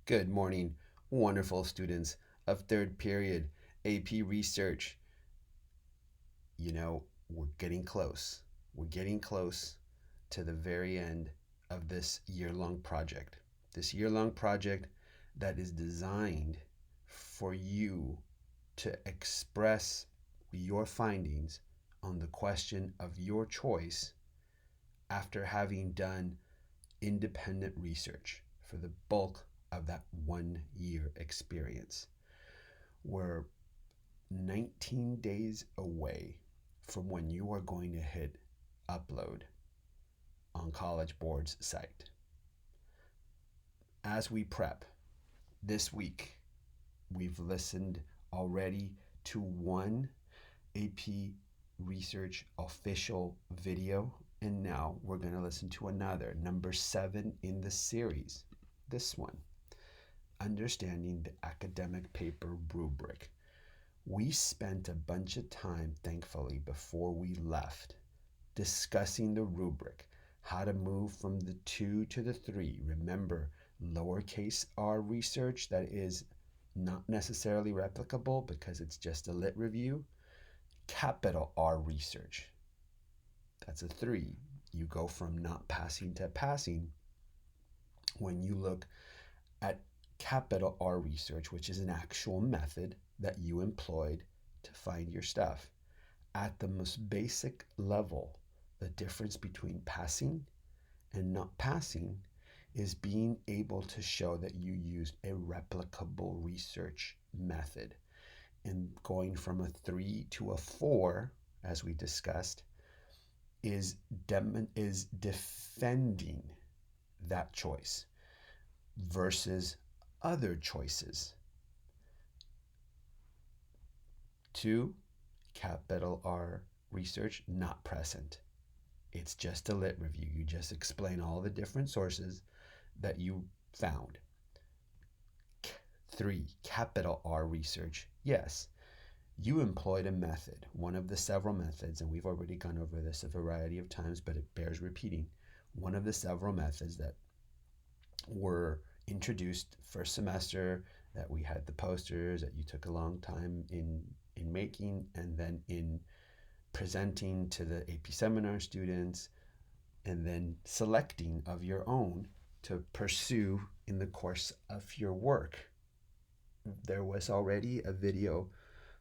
Good morning, wonderful students of third period AP Research. We're getting close. We're getting close to the very end of this year-long project. This year-long project that is designed for you to express your findings on the question of your choice after having done independent research for the bulk of that 1 year experience. We're 19 days away from when you are going to hit upload on College Board's site. As we prep this week, we've listened already to one AP Research official video, and now we're going to listen to another, number 7 in the series. This one, Understanding the Academic Paper Rubric. We spent a bunch of time, thankfully, before we left, discussing the rubric, how to move from the 2 to the 3. Remember, lowercase r research that is not necessarily replicable because it's just a lit review. Capital R research, that's a 3. You go from not passing to passing when you look at capital R research, which is an actual method that you employed to find your stuff. At the most basic level, the difference between passing and not passing is being able to show that you used a replicable research method. And going from a 3 to a 4, as we discussed, is defending that choice versus other choices. 2, capital R research, not present. It's just a lit review. You just explain all the different sources that you found. 3, capital R research. Yes, you employed a method, one of the several methods, and we've already gone over this a variety of times, but it bears repeating. One of the several methods that were introduced first semester, that we had the posters that you took a long time in making, and then in presenting to the AP seminar students, and then selecting of your own to pursue in the course of your work. There was already a video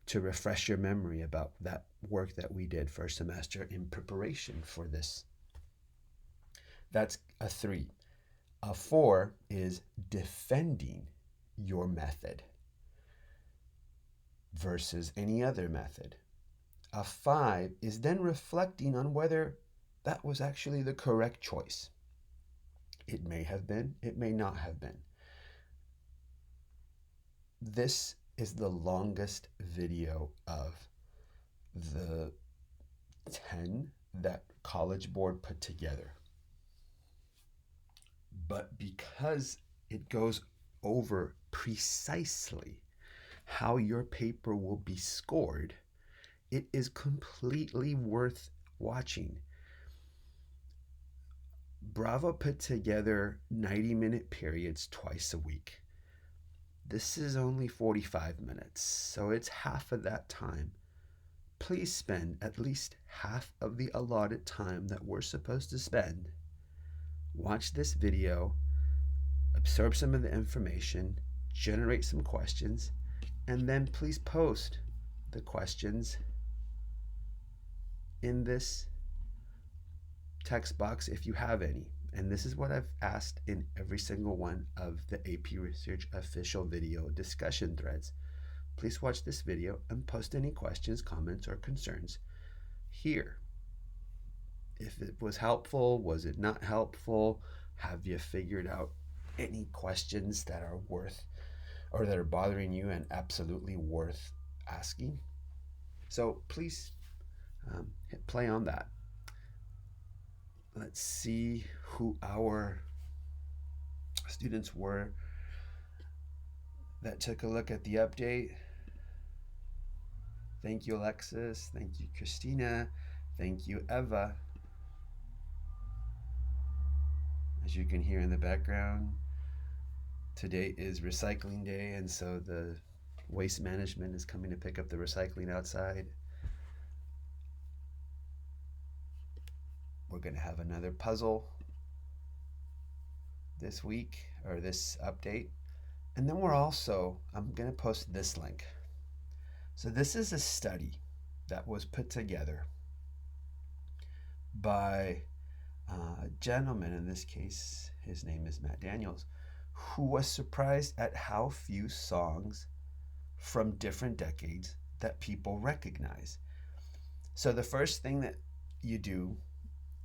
to refresh your memory about that work that we did first semester in preparation for this. That's a 3. A 4 is defending your method versus any other method. A 5 is then reflecting on whether that was actually the correct choice. It may have been, it may not have been. This is the longest video of the 10 that College Board put together. But because it goes over precisely how your paper will be scored, it is completely worth watching. Bravo put together 90-minute periods twice a week. This is only 45 minutes, so it's half of that time. Please spend at least half of the allotted time that we're supposed to spend. Watch this video, absorb some of the information, generate some questions, and then please post the questions in this text box if you have any. And this is what I've asked in every single one of the AP Research official video discussion threads. Please watch this video and post any questions, comments, or concerns here. If it was helpful, was it not helpful? Have you figured out any questions that are worth or that are bothering you and absolutely worth asking? So please hit play on that. Let's see who our students were that took a look at the update. Thank you, Alexis. Thank you, Christina. Thank you, Eva. As you can hear in the background, Today is recycling day, and so the waste management is coming to pick up the recycling outside. We're going to have another puzzle this week or this update. And then I'm going to post this link. So, this is a study that was put together by a gentleman, in this case, his name is Matt Daniels, who was surprised at how few songs from different decades that people recognize. So, the first thing that you do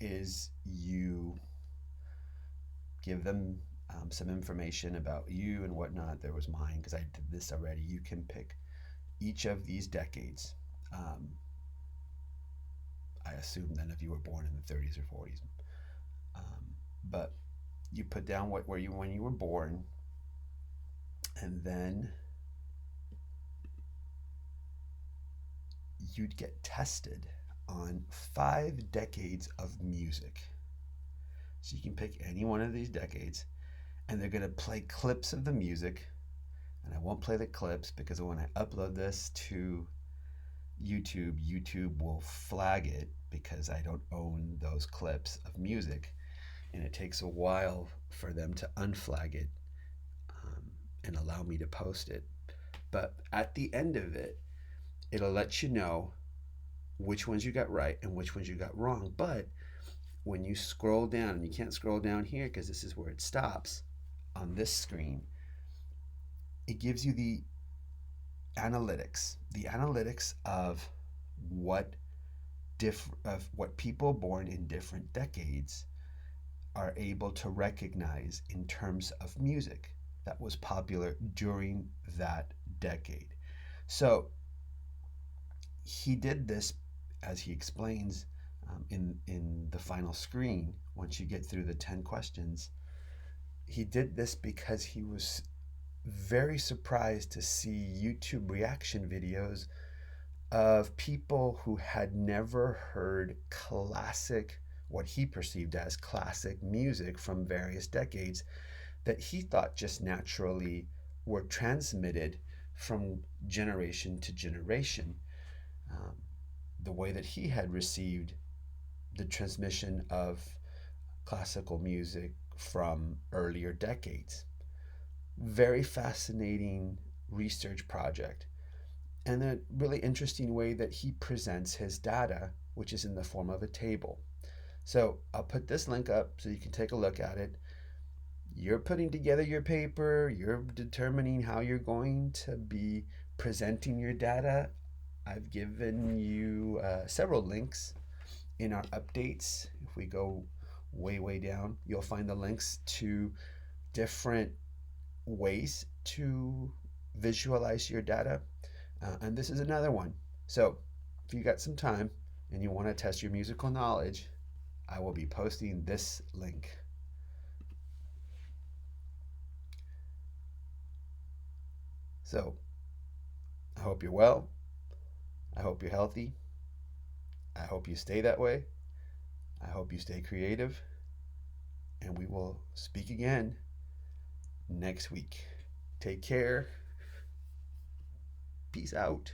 is you give them some information about you and whatnot. There was mine because I did this already. You can pick each of these decades. I assume none of you were born in the 30s or 40s, but you put down when you were born, and then you'd get tested on 5 decades of music. So you can pick any one of these decades, and they're going to play clips of the music. And I won't play the clips because when I upload this to YouTube, YouTube will flag it because I don't own those clips of music. And it takes a while for them to unflag it and allow me to post it. But at the end of it, it'll let you know which ones you got right and which ones you got wrong. But when you scroll down, and you can't scroll down here because this is where it stops on this screen, it gives you the analytics of what people born in different decades are able to recognize in terms of music that was popular during that decade. So he did this, as he explains in the final screen. Once you get through the 10 questions, he did this because he was very surprised to see YouTube reaction videos of people who had never heard what he perceived as classic music from various decades that he thought just naturally were transmitted from generation to generation, the way that he had received the transmission of classical music from earlier decades. Very fascinating research project, and a really interesting way that he presents his data, which is in the form of a table. So I'll put this link up so you can take a look at it. You're putting together your paper, you're determining how you're going to be presenting your data. I've given you several links in our updates. If we go way down, you'll find the links to different ways to visualize your data. And this is another one. So if you got some time and you want to test your musical knowledge, I will be posting this link. So I hope you're well. I hope you're healthy. I hope you stay that way. I hope you stay creative. And we will speak again next week. Take care. Peace out.